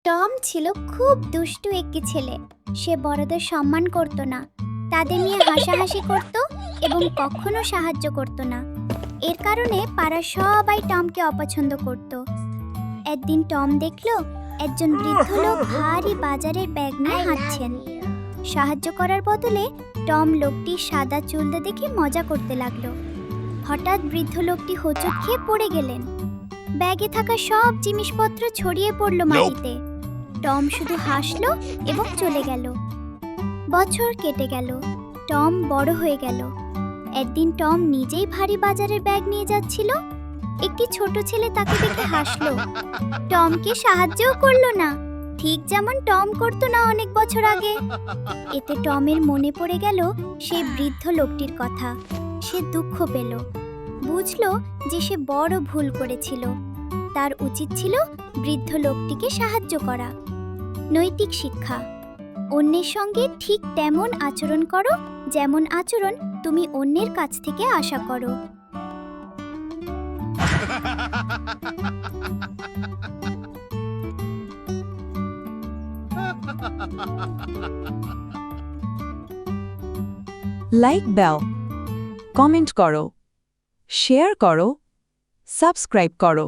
Tom ছিল খুব দুষ্টু একটি ছেলে। সে বড়দের সম্মান করত না, তাদের নিয়ে হাসাহাসি করত এবং কখনো সাহায্য করত না। এর কারণে পাড়ার সবাই টমকে অপছন্দ করত। একদিন টম দেখল একজন বৃদ্ধ লোক ভারী বাজারের ব্যাগ নিয়ে হাঁটছেন। সাহায্য করার বদলে টম লোকটির সাদা চুলদে দেখে মজা করতে লাগলো। হঠাৎ বৃদ্ধ লোকটি হোঁচট খেয়ে পড়ে গেলেন। ব্যাগে থাকা সব জিনিসপত্র ছড়িয়ে পড়ল মাটিতে। টম শুধু হাসলো এবং চলে গেল। বছর কেটে গেল, টম বড় হয়ে গেল। একদিন টম নিজেই ভারী বাজারের ব্যাগ নিয়ে যাচ্ছিল। একটি ছোট ছেলে তাকে দেখে হাসলো। টমকে সাহায্যও করলো না, ঠিক যেমন টম করতো না অনেক বছর আগে। এতে টমের মনে পড়ে গেল সেই বৃদ্ধ লোকটির কথা। সে দুঃখ পেল, বুঝলো যে সে বড় ভুল করেছিল। তার উচিত ছিল বৃদ্ধ লোকটিকে সাহায্য করা। নৈতিক শিক্ষা: অন্যের সঙ্গে ঠিক তেমন আচরণ করো যেমন আচরণ তুমি অন্যের কাছ থেকে আশা করো। লাইক দাও, কমেন্ট করো, শেয়ার করো, সাবস্ক্রাইব করো।